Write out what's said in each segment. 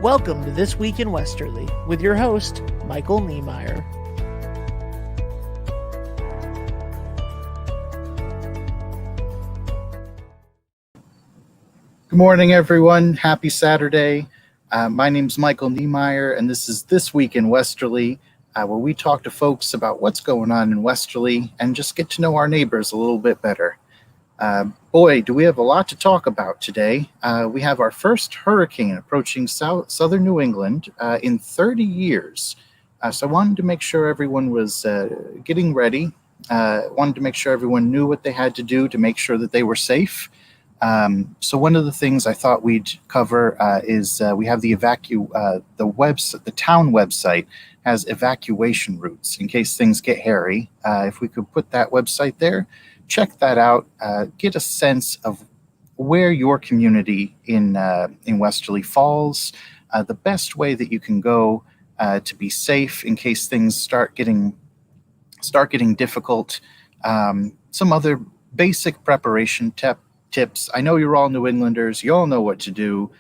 Welcome to This Week in Westerly with your host, Michael Niemeyer. Good morning, everyone. Happy Saturday. My name's Michael Niemeyer, and this is This Week in Westerly, where we talk to folks about what's going on in Westerly and just get to know our neighbors a little bit better. Boy, do we have a lot to talk about today. We have our first hurricane approaching southern New England in 30 years. So I wanted to make sure everyone was getting ready. Wanted to make sure everyone knew what they had to do to make sure that they were safe. So one of the things I thought we'd cover is we have the town website has evacuation routes in case things get hairy. If we could put that website there, check that out, get a sense of where your community in Westerly falls, the best way that you can go to be safe in case things start getting difficult. Some other basic preparation tips. I know you're all New Englanders. You all know what to do.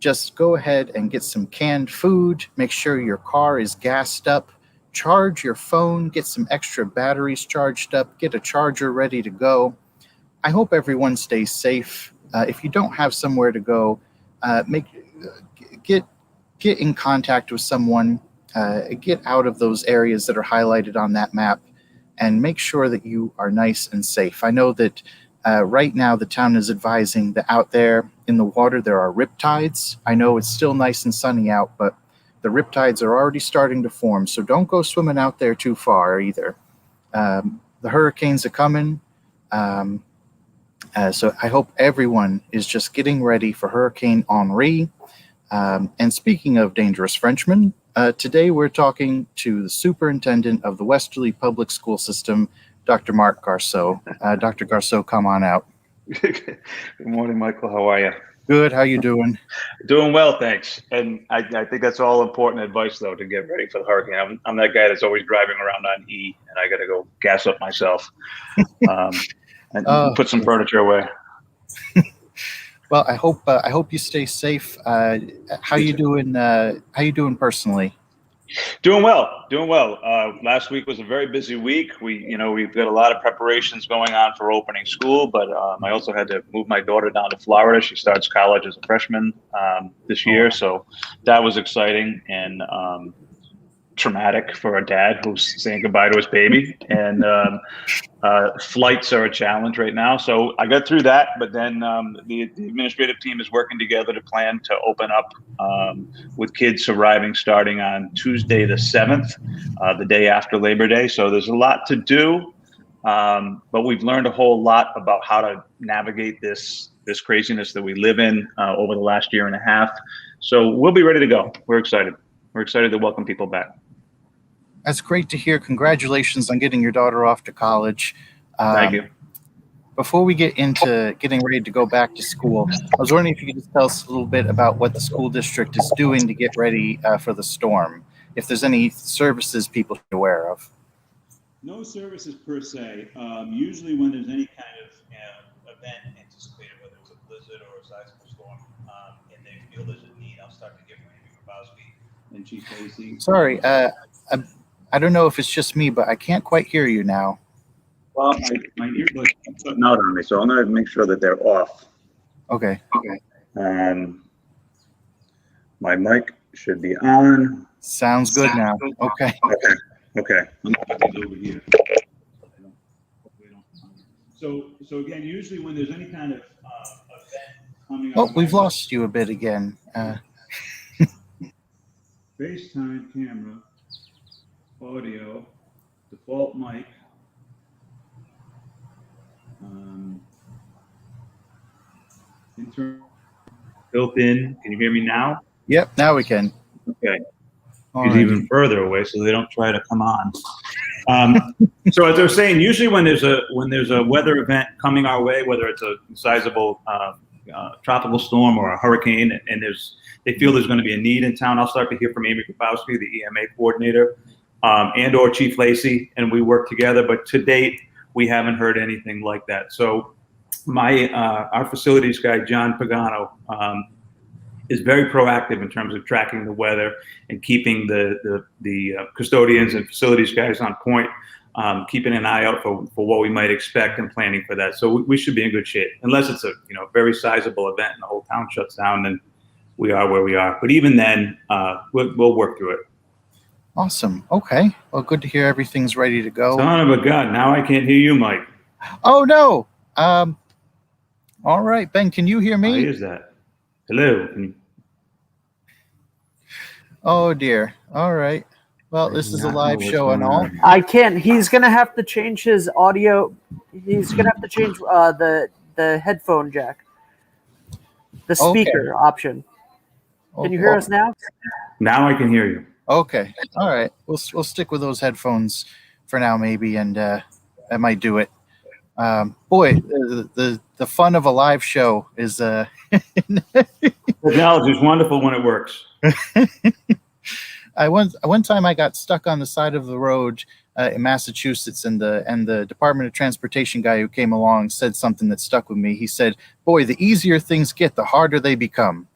Just go ahead and get some canned food. Make sure your car is gassed up. Charge your phone, get some extra batteries charged up, get a charger ready to go. I hope everyone stays safe. If you don't have somewhere to go, get in contact with someone, get out of those areas that are highlighted on that map, and make sure that you are nice and safe. I know that right now the town is advising that out there in the water there are riptides. I know it's still nice and sunny out, but the riptides are already starting to form, so don't go swimming out there too far either. The hurricanes are coming, so I hope everyone is just getting ready for Hurricane Henri. And speaking of dangerous Frenchmen, today we're talking to the Superintendent of the Westerly Public School System, Dr. Mark Garceau. Dr. Garceau, come on out. Good morning, Michael. How are you? Good. How you doing? Doing well, thanks. And I think that's all important advice, though, to get ready for the hurricane. I'm that guy that's always driving around on E, and I got to go gas up myself and put some furniture away. Well, I hope you stay safe. How you doing? How you doing personally? Doing well. Last week was a very busy week. We've got a lot of preparations going on for opening school, but I also had to move my daughter down to Florida. She starts college as a freshman this year, so that was exciting and traumatic for a dad who's saying goodbye to his baby. And flights are a challenge right now, so I got through that. But then the administrative team is working together to plan to open up with kids arriving starting on Tuesday the 7th, the day after Labor Day. So there's a lot to do, but we've learned a whole lot about how to navigate this craziness that we live in over the last year and a half. So we'll be ready to go. We're excited. We're excited to welcome people back. That's great to hear. Congratulations on getting your daughter off to college. Thank you. Before we get into getting ready to go back to school, I was wondering if you could just tell us a little bit about what the school district is doing to get ready for the storm. If there's any services people should be aware of. No services per se. Usually when there's any kind of event anticipated, whether it's a blizzard or a sizable storm, and they feel there's a need, I'll start to give Randy Grabowski and Chief Lacey. Sorry, I don't know if it's just me, but I can't quite hear you now. Well, my earbuds are putting out on me, so I'm going to make sure that they're off. Okay. My mic should be on. Sounds good now. Okay. Okay. I'm over here. So again, usually when there's any kind of event coming up. Oh, we've lost you a bit again. FaceTime camera, audio, default mic. Built in. Can you hear me now? Yep, now we can. Okay. All He's even further away, so they don't try to come on. So as I was saying, usually when there's a weather event coming our way, whether it's a sizable tropical storm or a hurricane, and they feel there's going to be a need in town, I'll start to hear from Amy Grabowski, the EMA coordinator, and or Chief Lacey, and we work together. But to date, we haven't heard anything like that. So our facilities guy, John Pagano, is very proactive in terms of tracking the weather and keeping the custodians and facilities guys on point, keeping an eye out for what we might expect and planning for that. So we should be in good shape, unless it's a very sizable event and the whole town shuts down. Then we are where we are. But even then, we'll work through it. Awesome. Okay. Well, good to hear everything's ready to go. Son of a gun! Now I can't hear you, Mike. Oh no. All right, Ben. Can you hear me? Why is that? Hello. Oh dear. All right. Well, this is a live show and all. I can't. He's gonna have to change his audio. He's gonna have to change the headphone jack, the speaker option. Can you hear us now? Now I can hear you. Okay. All right. We'll stick with those headphones for now, maybe, and that might do it. Boy, the fun of a live show is Technology is wonderful when it works. One time I got stuck on the side of the road in Massachusetts, and the Department of Transportation guy who came along said something that stuck with me. He said, "Boy, the easier things get, the harder they become."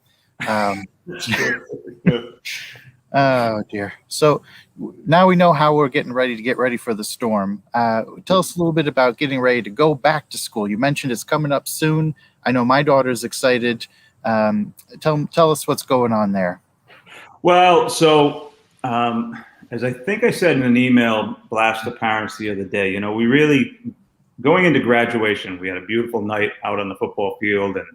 Oh dear. So now we know how we're getting ready for the storm. Tell us a little bit about getting ready to go back to school. You mentioned it's coming up soon. I know my daughter's excited. Tell us what's going on there. Well, so as I think I said in an email blast to parents the other day, we really, going into graduation, we had a beautiful night out on the football field, and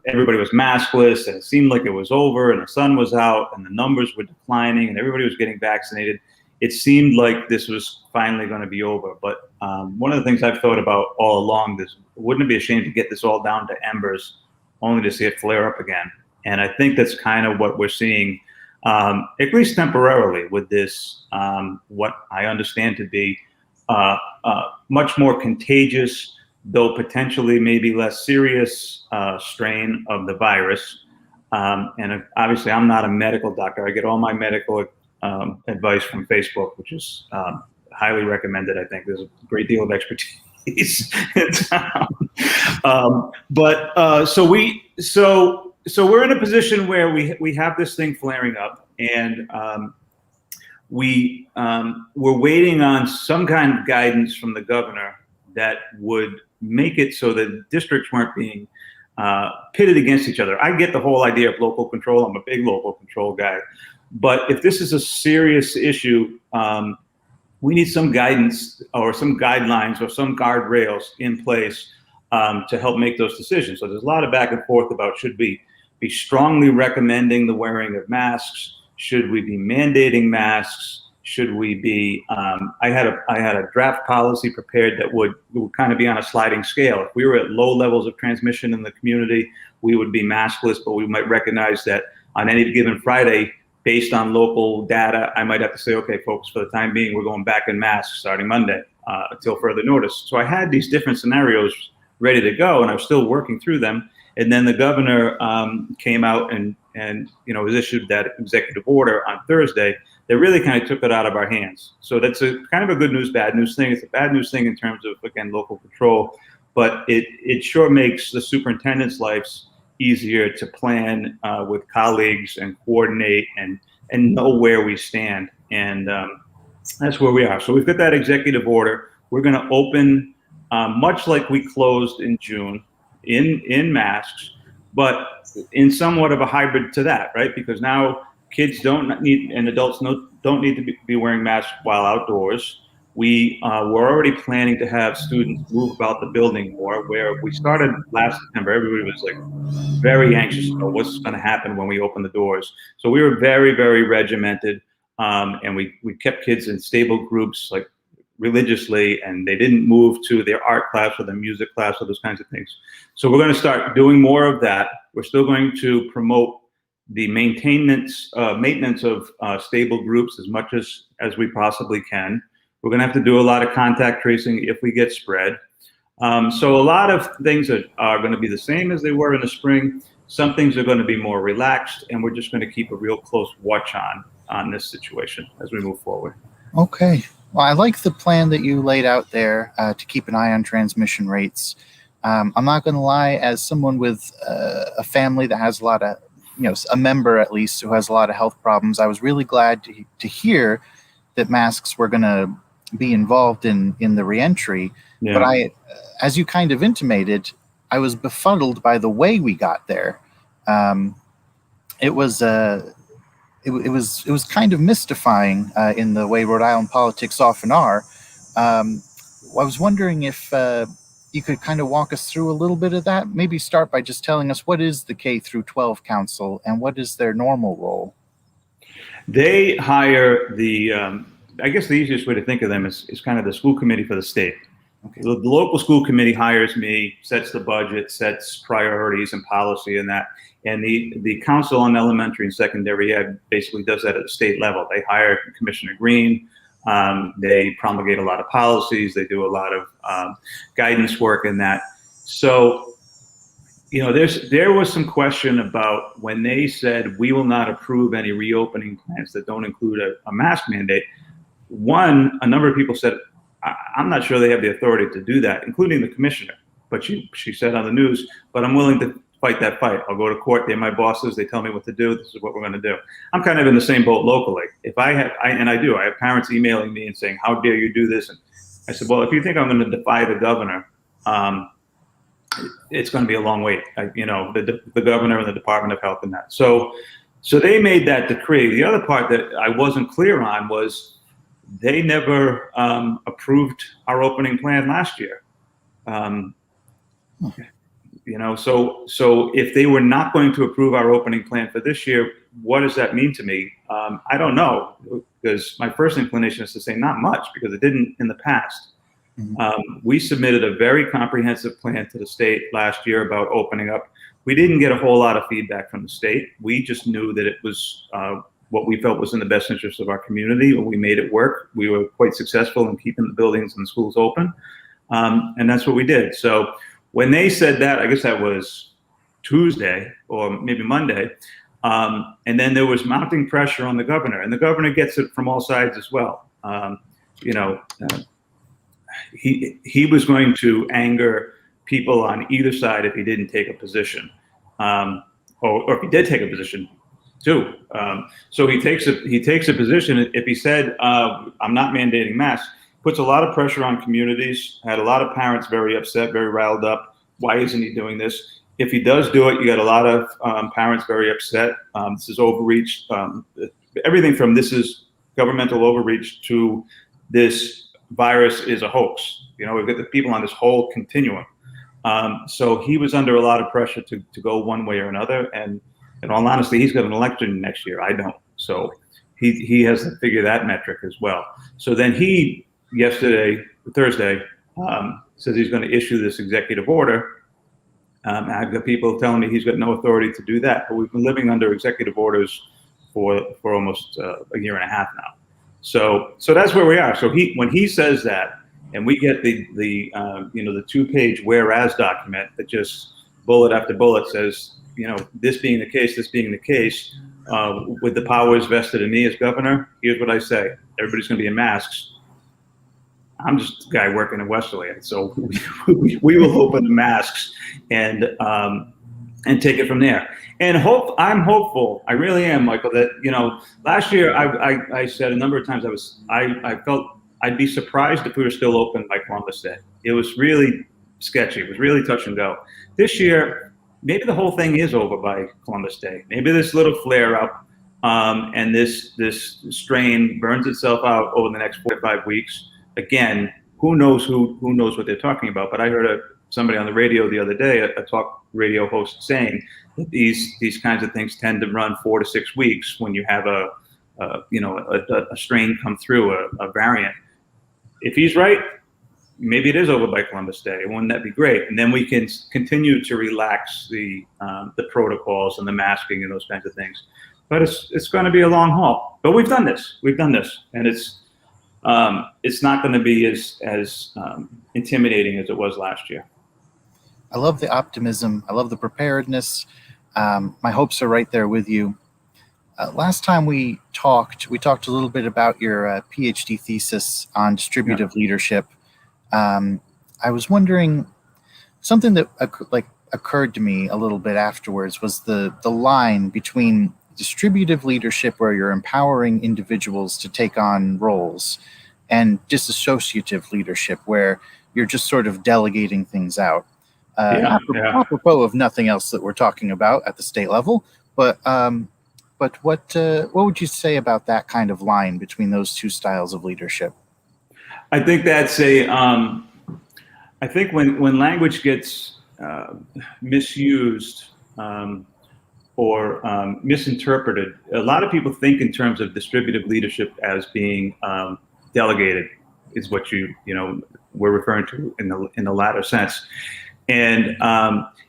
everybody was maskless, and it seemed like it was over, and the sun was out, and the numbers were declining, and everybody was getting vaccinated. It seemed like this was finally going to be over. But one of the things I've thought about all along is, wouldn't it be a shame to get this all down to embers, only to see it flare up again? And I think that's kind of what we're seeing, at least temporarily, with this, what I understand to be much more contagious, though potentially maybe less serious strain of the virus. And obviously, I'm not a medical doctor. I get all my medical advice from Facebook, which is highly recommended. I think there's a great deal of expertise in town. So we're in a position where we have this thing flaring up, and we're waiting on some kind of guidance from the governor that would make it so that districts weren't being pitted against each other. I get the whole idea of local control. I'm a big local control guy. But if this is a serious issue, we need some guidance or some guidelines or some guardrails in place to help make those decisions. So there's a lot of back and forth about, should we be strongly recommending the wearing of masks? Should we be mandating masks? Should we be? I had a draft policy prepared that would kind of be on a sliding scale. If we were at low levels of transmission in the community, we would be maskless, but we might recognize that on any given Friday, based on local data, I might have to say, okay, folks, for the time being, we're going back in masks starting Monday until further notice. So I had these different scenarios ready to go, and I was still working through them. And then the governor came out and was issued that executive order on Thursday that really kind of took it out of our hands. So that's a kind of a good news, bad news thing. It's a bad news thing in terms of, again, local control, but it sure makes the superintendent's lives easier to plan with colleagues and coordinate and know where we stand. And that's where we are. So we've got that executive order. We're going to open much like we closed in June in masks, but in somewhat of a hybrid to that, right? Because now kids don't need, and adults don't need to be wearing masks while outdoors. We're already planning to have students move about the building more, where we started last September. Everybody was like very anxious about what's going to happen when we open the doors. So we were very, very regimented, and we kept kids in stable groups, like religiously, and they didn't move to their art class or their music class or those kinds of things. So we're going to start doing more of that. We're still going to promote the maintenance of stable groups as much as we possibly can. We're going to have to do a lot of contact tracing if we get spread. So a lot of things are going to be the same as they were in the spring. Some things are going to be more relaxed, and we're just going to keep a real close watch on this situation as we move forward. Okay. Well, I like the plan that you laid out there to keep an eye on transmission rates. I'm not going to lie, as someone with a family that has a lot of a member at least who has a lot of health problems, I was really glad to hear that masks were going to be involved in the reentry. Yeah. But as you kind of intimated, I was befuddled by the way we got there. It was kind of mystifying in the way Rhode Island politics often are. I was wondering if you could kind of walk us through a little bit of that. Maybe start by just telling us what is the K through 12 Council and what is their normal role? They hire I guess the easiest way to think of them is kind of the school committee for the state. Okay. The local school committee hires me, sets the budget, sets priorities and policy and that. And the Council on Elementary and Secondary Ed basically does that at the state level. They hire Commissioner Green. They promulgate a lot of policies. They do a lot of guidance work in that. So, there was some question about when they said we will not approve any reopening plans that don't include a mask mandate. One, a number of people said, I'm not sure they have the authority to do that, including the commissioner. But she said on the news, but I'm willing to fight that fight. I'll go to court. They're my bosses. They tell me what to do. This is what we're going to do. I'm kind of in the same boat locally. If I have parents emailing me and saying, how dare you do this? And I said, well, if you think I'm going to defy the governor, it's going to be a long wait. The governor and the Department of Health and that. So they made that decree. The other part that I wasn't clear on was they never approved our opening plan last year. So if they were not going to approve our opening plan for this year, what does that mean to me? I don't know, because my first inclination is to say not much, because it didn't in the past. Mm-hmm. We submitted a very comprehensive plan to the state last year about opening up. We didn't get a whole lot of feedback from the state. We just knew that it was what we felt was in the best interest of our community, and we made it work. We were quite successful in keeping the buildings and schools open, and that's what we did. So when they said that, I guess that was Tuesday or maybe Monday, and then there was mounting pressure on the governor, and the governor gets it from all sides as well. He was going to anger people on either side if he didn't take a position, or if he did take a position too. So he takes a position. If he said, I'm not mandating masks, puts a lot of pressure on communities, had a lot of parents very upset, very riled up. Why isn't he doing this? If he does do it, you got a lot of parents very upset. This is overreach. Everything from this is governmental overreach to this virus is a hoax. We've got the people on this whole continuum. So he was under a lot of pressure to go one way or another. And in all honesty, he's got an election next year. I don't. So he has to figure that metric as well. So then he, Thursday, says he's going to issue this executive order. I've got people telling me he's got no authority to do that, but we've been living under executive orders for almost a year and a half now. So that's where we are. So when he says that, and we get the 2-page whereas document that just bullet after bullet says, this being the case, with the powers vested in me as governor, here's what I say: everybody's going to be in masks. I'm just a guy working in Westerly, so we will open the masks and take it from there. And I'm hopeful. I really am, Michael. That last year I said a number of times I felt I'd be surprised if we were still open by Columbus Day. It was really sketchy. It was really touch and go. This year, maybe the whole thing is over by Columbus Day. Maybe this little flare up and this strain burns itself out over the next 4 to 5 weeks. Again, who knows what they're talking about? But I heard somebody on the radio the other day, a talk radio host, saying that these kinds of things tend to run 4 to 6 weeks when you have a strain come through, a variant. If he's right, maybe it is over by Columbus Day. Wouldn't that be great? And then we can continue to relax the protocols and the masking and those kinds of things. But it's going to be a long haul. But we've done this, and it's not going to be as intimidating as it was last year. I love the optimism. I love the preparedness. My hopes are right there with you. Last time we talked a little bit about your PhD thesis on distributive leadership. I was wondering something that occurred to me a little bit afterwards was the line between distributive leadership, where you're empowering individuals to take on roles, and disassociative leadership, where you're just sort of delegating things out. Apropos of nothing else that we're talking about at the state level, but what would you say about that kind of line between those two styles of leadership? I think that's I think when language gets misused or misinterpreted, a lot of people think in terms of distributive leadership as being delegated, is what we're referring to in the latter sense. And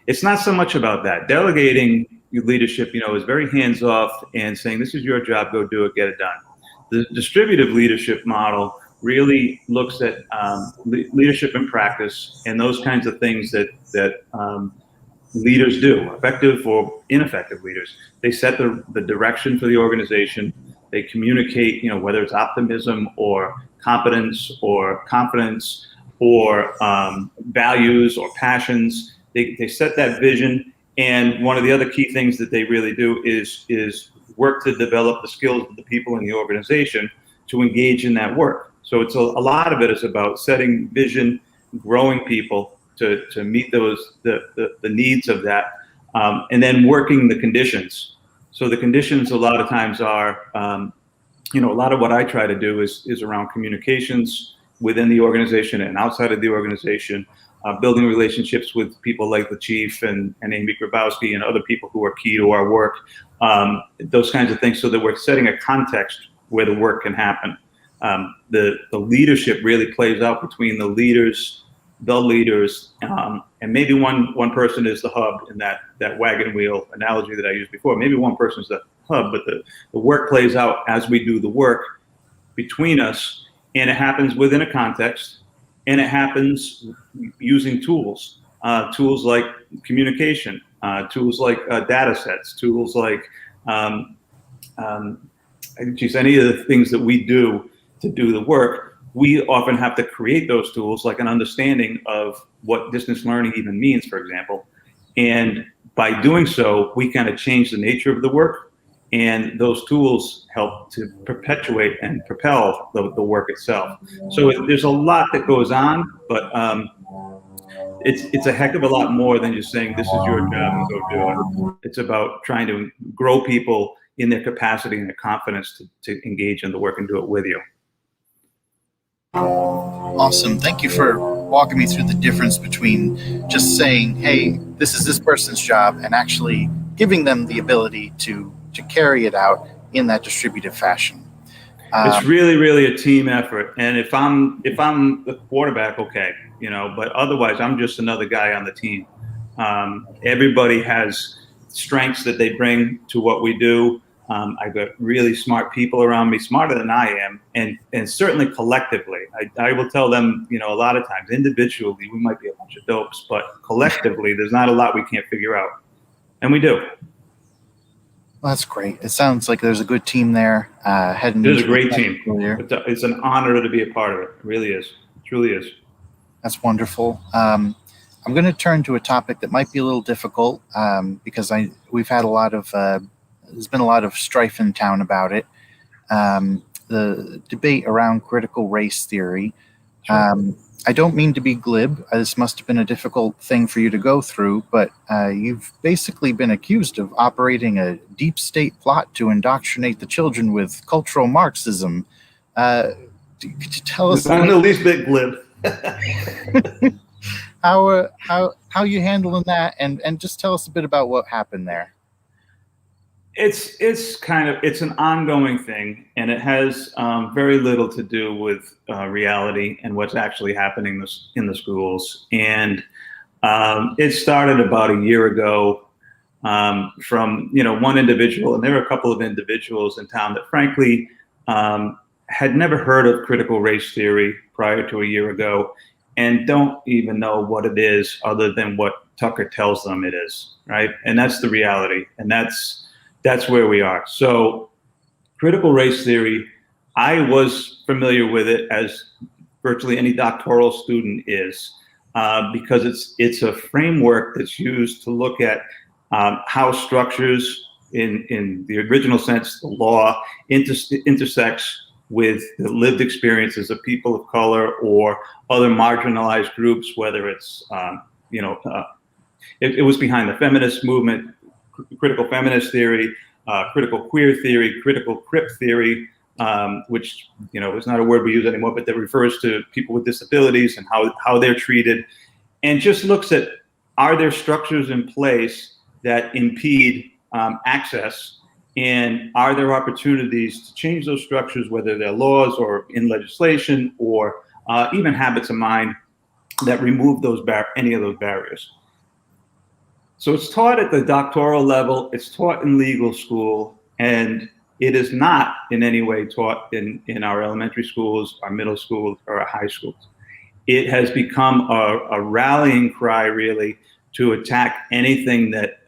it's not so much about that. Delegating leadership, is very hands-off and saying, this is your job, go do it, get it done. The distributive leadership model really looks at leadership in practice and those kinds of things that leaders do, effective or ineffective leaders. They set the direction for the organization. They communicate, whether it's optimism or competence or confidence or values or passions. They set that vision. And one of the other key things that they really do is work to develop the skills of the people in the organization to engage in that work. So it's a lot of it is about setting vision, growing people to meet the needs of that, and then working the conditions. So the conditions a lot of times are, a lot of what I try to do is around communications within the organization and outside of the organization, building relationships with people like the chief and Amy Grabowski and other people who are key to our work, those kinds of things, so that we're setting a context where the work can happen. The leadership really plays out between the leaders, and maybe one person is the hub in that wagon wheel analogy that I used before. Maybe one person is the hub, but the work plays out as we do the work between us, and it happens within a context, and it happens using tools like communication, tools like data sets, tools like any of the things that we do to do the work. We often have to create those tools, like an understanding of what distance learning even means, for example. And by doing so, we kind of change the nature of the work, and those tools help to perpetuate and propel the work itself. So there's a lot that goes on, but it's a heck of a lot more than just saying, this is your job and go do it. It's about trying to grow people in their capacity and their confidence to engage in the work and do it with you. Awesome. Thank you for walking me through the difference between just saying, hey, this is this person's job, and actually giving them the ability to carry it out in that distributive fashion. It's really, really a team effort. And if I'm the quarterback, okay, but otherwise I'm just another guy on the team. Everybody has strengths that they bring to what we do. I've got really smart people around me, smarter than I am, and certainly collectively. I will tell them, a lot of times, individually, we might be a bunch of dopes, but collectively, there's not a lot we can't figure out. And we do. Well, that's great. It sounds like there's a good team there. There's a great team. It's an honor to be a part of it. It really is. It truly is. That's wonderful. I'm going to turn to a topic that might be a little difficult because we've had there's been a lot of strife in town about it. The debate around critical race theory. Sure. I don't mean to be glib. This must have been a difficult thing for you to go through, but you've basically been accused of operating a deep state plot to indoctrinate the children with cultural Marxism. Could you tell us? I'm the least bit glib. How you handling that, and just tell us a bit about what happened there. It's an ongoing thing, and it has very little to do with reality and what's actually happening in the schools. And it started about a year ago from one individual, and there were a couple of individuals in town that frankly had never heard of critical race theory prior to a year ago, and don't even know what it is other than what Tucker tells them it is, right? And that's the reality, and that's where we are. So critical race theory, I was familiar with it as virtually any doctoral student is. because it's a framework that's used to look at how structures in the original sense, the law intersects with the lived experiences of people of color or other marginalized groups, whether it's, it was behind the feminist movement, critical feminist theory, critical queer theory, critical crip theory, which, is not a word we use anymore, but that refers to people with disabilities and how they're treated, and just looks at, are there structures in place that impede access, and are there opportunities to change those structures, whether they're laws or in legislation or even habits of mind that remove any of those barriers. So it's taught at the doctoral level, it's taught in legal school, and it is not in any way taught in our elementary schools, our middle schools, or our high schools. It has become a rallying cry, really, to attack anything that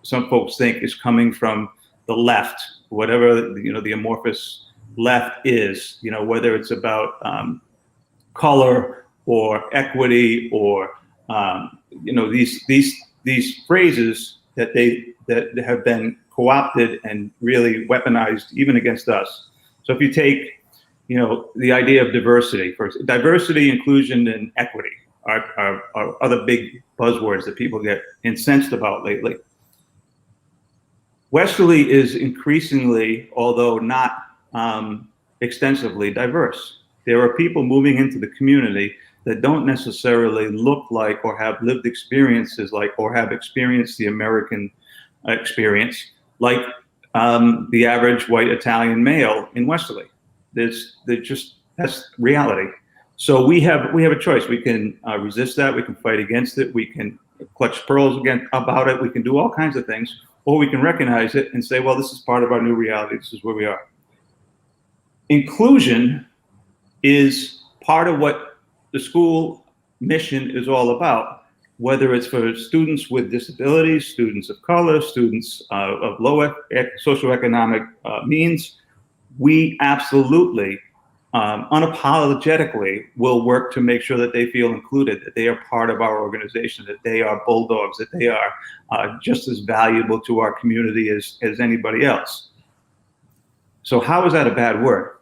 some folks think is coming from the left, whatever the amorphous left is. Whether it's about color or equity or these phrases that have been co-opted and really weaponized even against us. So if you take the idea of diversity, diversity, inclusion, and equity are other big buzzwords that people get incensed about lately. Westerly is increasingly, although not extensively, diverse. There are people moving into the community that don't necessarily look like or have lived experiences like or have experienced the American experience like the average white Italian male in Westerly. That's reality. So we have a choice. We can resist that. We can fight against it. We can clutch pearls about it. We can do all kinds of things, or we can recognize it and say, well, this is part of our new reality. This is where we are. Inclusion is part of what the school mission is all about, whether it's for students with disabilities, students of color, students of low socioeconomic means. We absolutely, unapologetically will work to make sure that they feel included, that they are part of our organization, that they are bulldogs, that they are just as valuable to our community as anybody else. So how is that a bad word?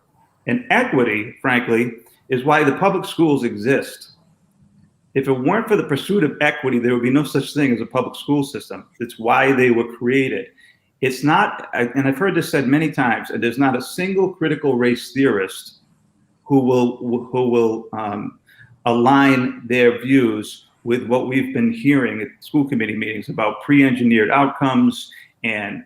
And equity, frankly, is why the public schools exist. If it weren't for the pursuit of equity, there would be no such thing as a public school system. It's why they were created. It's not, and I've heard this said many times, and there's not a single critical race theorist who will align their views with what we've been hearing at school committee meetings about pre-engineered outcomes and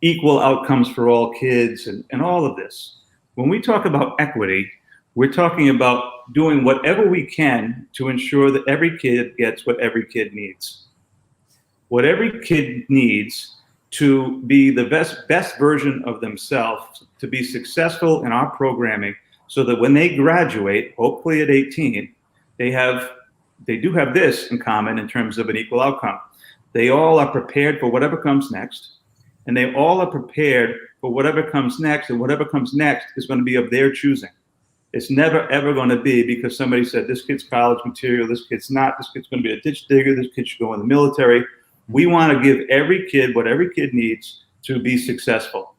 equal outcomes for all kids and all of this. When we talk about equity, we're talking about doing whatever we can to ensure that every kid gets what every kid needs. What every kid needs to be the best version of themselves, to be successful in our programming, so that when they graduate, hopefully at 18, they do have this in common in terms of an equal outcome. They all are prepared for whatever comes next, and they all are prepared for whatever comes next, and whatever comes next is going to be of their choosing. It's never, ever going to be because somebody said, this kid's college material, this kid's not, this kid's going to be a ditch digger, this kid should go in the military. We want to give every kid what every kid needs to be successful.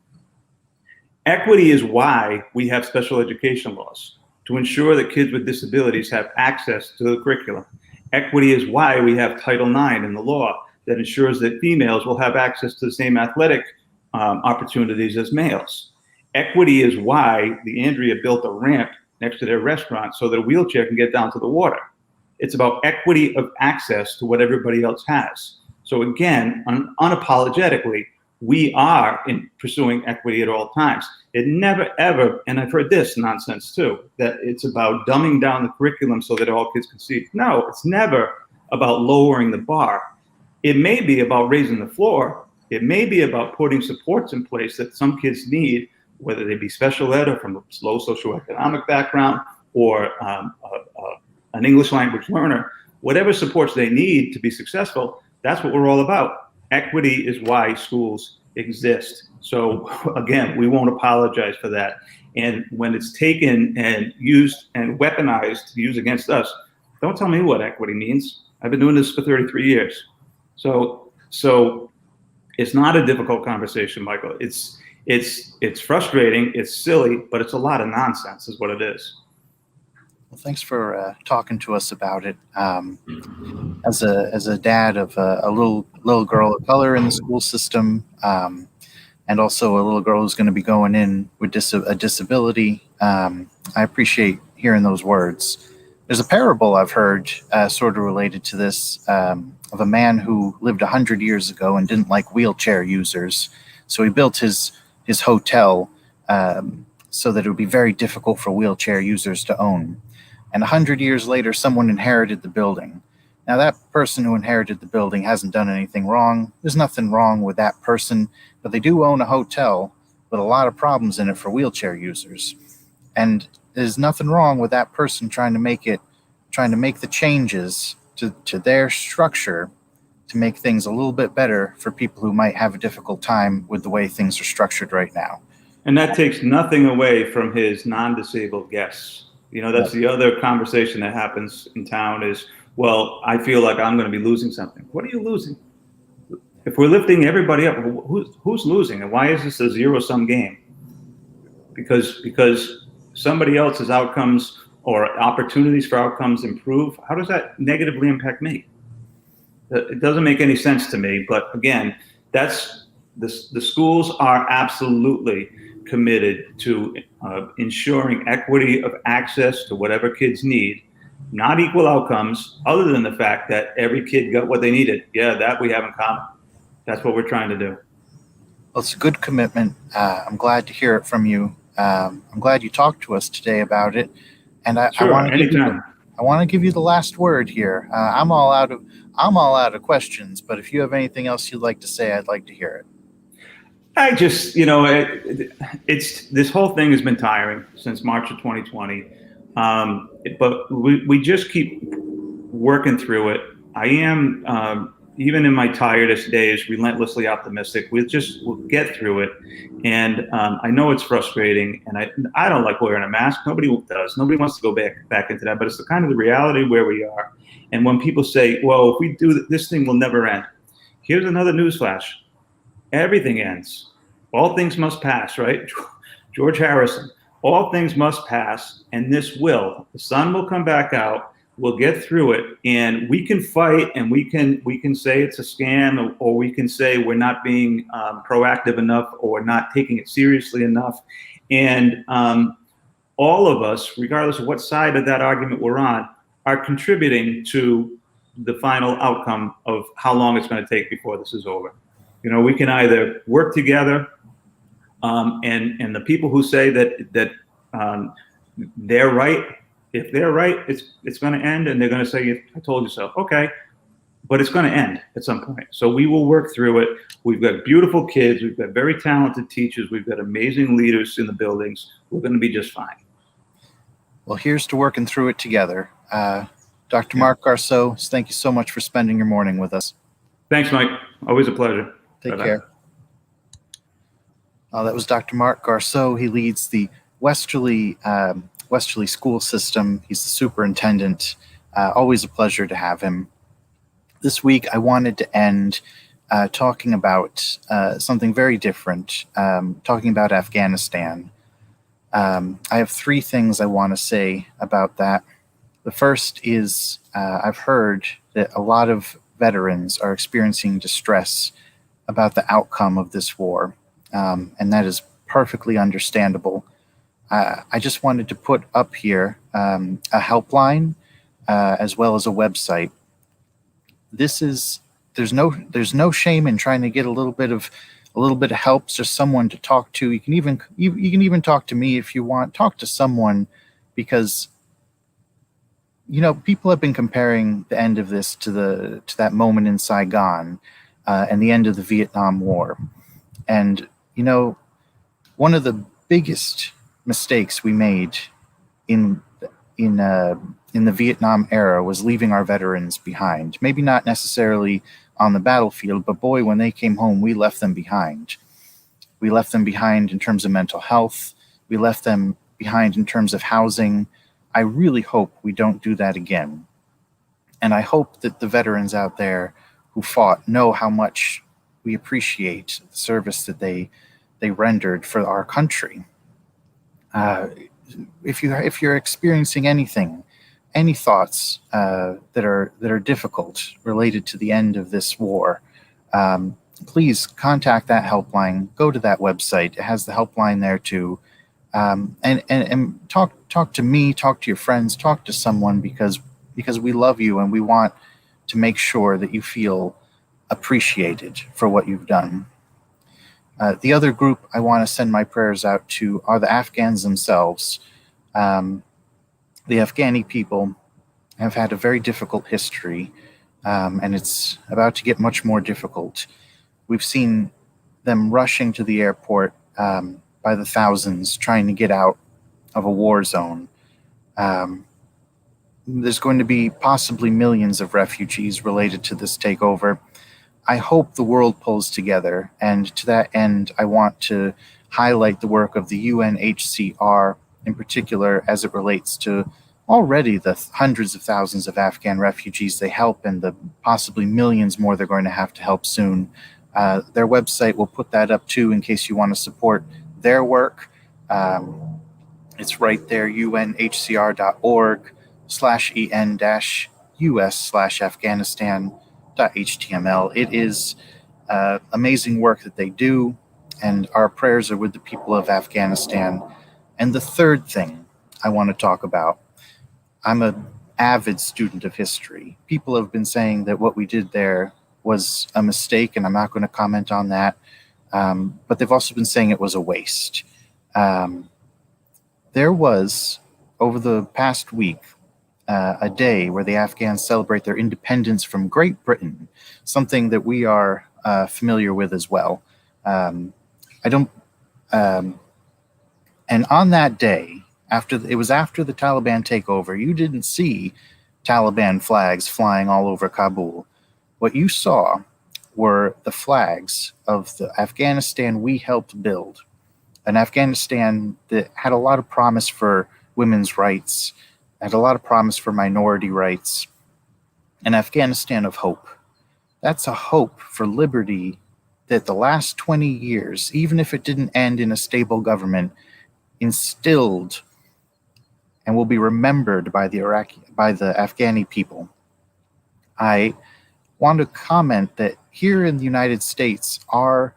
Equity is why we have special education laws, to ensure that kids with disabilities have access to the curriculum. Equity is why we have Title IX in the law that ensures that females will have access to the same athletic opportunities as males. Equity is why the Andrea built a ramp next to their restaurant so that a wheelchair can get down to the water. It's about equity of access to what everybody else has. So again, unapologetically, we are in pursuing equity at all times. It never ever, and I've heard this nonsense too, that it's about dumbing down the curriculum so that all kids can see. No, it's never about lowering the bar. It may be about raising the floor. It may be about putting supports in place that some kids need, whether they be special ed or from a low socioeconomic background or an English language learner, whatever supports they need to be successful, that's what we're all about. Equity is why schools exist. So again, we won't apologize for that. And when it's taken and used and weaponized to use against us, Don't tell me what equity means. I've been doing this for 33 years. So it's not a difficult conversation, Michael. It's frustrating, it's silly, but it's a lot of nonsense is what it is. Well, thanks for talking to us about it. As a dad of a little girl of color in the school system, and also a little girl who's going to be going in with a disability, I appreciate hearing those words. There's a parable I've heard sort of related to this of a man who lived 100 years ago and didn't like wheelchair users, so he built his hotel so that it would be very difficult for wheelchair users to own. And 100 years later, someone inherited the building. Now, that person who inherited the building hasn't done anything wrong. There's nothing wrong with that person, but they do own a hotel with a lot of problems in it for wheelchair users. And there's nothing wrong with that person trying to make the changes to their structure to make things a little bit better for people who might have a difficult time with the way things are structured right now. And that takes nothing away from his non-disabled guests. You know, that's the other conversation that happens in town is, well, I feel like I'm going to be losing something. What are you losing? If we're lifting everybody up, who's losing? And why is this a zero-sum game? Because somebody else's outcomes or opportunities for outcomes improve. How does that negatively impact me? It doesn't make any sense to me. But again, that's the schools are absolutely committed to ensuring equity of access to whatever kids need, not equal outcomes, other than the fact that every kid got what they needed. Yeah, that we have in common. That's what we're trying to do. Well, it's a good commitment. I'm glad to hear it from you. I'm glad you talked to us today about it. And I want to give you the last word here. I'm all out of questions, but if you have anything else you'd like to say, I'd like to hear it. I just, it's this whole thing has been tiring since March of 2020, but we just keep working through it. I am, even in my tiredest days, relentlessly optimistic. We'll get through it, and I know it's frustrating, and I don't like wearing a mask. Nobody does. Nobody wants to go back into that, but it's the kind of the reality where we are. And when people say, "Well, if we do this thing will never end," here's another newsflash. Everything ends. All things must pass, right? George Harrison. All things must pass, and this will. The sun will come back out. We'll get through it, and we can fight, and we can say it's a scam, or we can say we're not being proactive enough, or not taking it seriously enough. And all of us, regardless of what side of that argument we're on, are contributing to the final outcome of how long it's going to take before this is over. We can either work together, and the people who say that they're right, if they're right, it's going to end, and they're going to say, "I told you so." Okay, but it's going to end at some point. So we will work through it. We've got beautiful kids. We've got very talented teachers. We've got amazing leaders in the buildings. We're going to be just fine. Well, here's to working through it together. Dr. Mark Garceau, thank you so much for spending your morning with us. Thanks, Mike. Always a pleasure. Take care. That was Dr. Mark Garceau. He leads the Westerly school system. He's the superintendent. Always a pleasure to have him. This week, I wanted to end talking about something very different, talking about Afghanistan. I have three things I want to say about that. The first is I've heard that a lot of veterans are experiencing distress about the outcome of this war, and that is perfectly understandable. I just wanted to put up here a helpline as well as a website. There's no shame in trying to get a little bit of help, just someone to talk to. You can even talk to me if you want. Talk to someone, because people have been comparing the end of this to that moment in Saigon and the end of the Vietnam War. And one of the biggest mistakes we made in the Vietnam era was leaving our veterans behind. Maybe not necessarily on the battlefield, but boy, when they came home, we left them behind. We left them behind in terms of mental health. We left them behind in terms of housing. I really hope we don't do that again. And I hope that the veterans out there who fought know how much we appreciate the service that they rendered for our country. If you're experiencing anything, any thoughts that are difficult related to the end of this war, please contact that helpline. Go to that website; it has the helpline there too. And talk to me, talk to your friends, talk to someone, because we love you and we want to make sure that you feel appreciated for what you've done. The other group I want to send my prayers out to are the Afghans themselves. The Afghani people have had a very difficult history, and it's about to get much more difficult. We've seen them rushing to the airport by the thousands, trying to get out of a war zone. There's going to be possibly millions of refugees related to this takeover. I hope the world pulls together, and to that end, I want to highlight the work of the UNHCR in particular as it relates to already the hundreds of thousands of Afghan refugees they help and the possibly millions more they're going to have to help soon. Their website will put that up too in case you want to support their work. It's right there, unhcr.org/en-us/Afghanistan.html. It is amazing work that they do, and our prayers are with the people of Afghanistan. And the third thing I want to talk about, I'm an avid student of history. People have been saying that what we did there was a mistake, and I'm not going to comment on that. But they've also been saying it was a waste. There was, over the past week, a day where the Afghans celebrate their independence from Great Britain, something that we are familiar with as well. And on that day, after the Taliban takeover, you didn't see Taliban flags flying all over Kabul. What you saw were the flags of the Afghanistan we helped build, an Afghanistan that had a lot of promise for women's rights, had a lot of promise for minority rights, an Afghanistan of hope. That's a hope for liberty that the last 20 years, even if it didn't end in a stable government, instilled and will be remembered by the Afghani people. I want to comment that here in the United States, our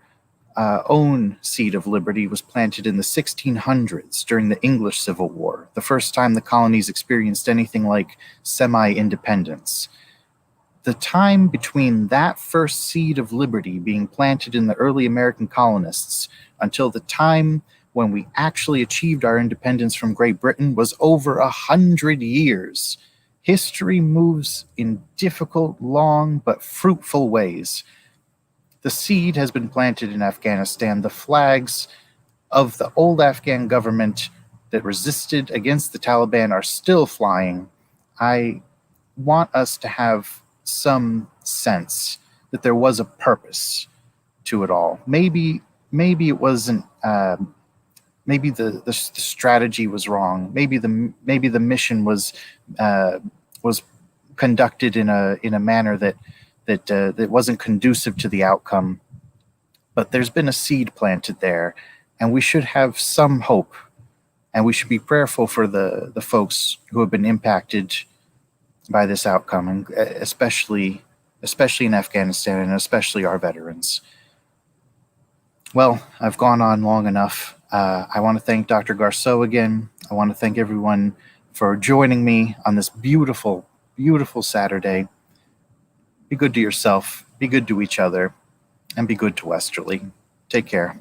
own seed of liberty was planted in the 1600s during the English Civil War, the first time the colonies experienced anything like semi-independence. The time between that first seed of liberty being planted in the early American colonists until the time when we actually achieved our independence from Great Britain was over 100 years. History moves in difficult, long, but fruitful ways. The seed has been planted in Afghanistan. The flags of the old Afghan government that resisted against the Taliban are still flying. I want us to have some sense that there was a purpose to it all. Maybe it wasn't. Maybe the strategy was wrong. Maybe the mission was conducted in a manner that wasn't conducive to the outcome. But there's been a seed planted there, and we should have some hope, and we should be prayerful for the folks who have been impacted by this outcome, and especially in Afghanistan, and especially our veterans. Well, I've gone on long enough. I want to thank Dr. Garceau again. I want to thank everyone for joining me on this beautiful, beautiful Saturday. Be good to yourself, be good to each other, and be good to Westerly. Take care.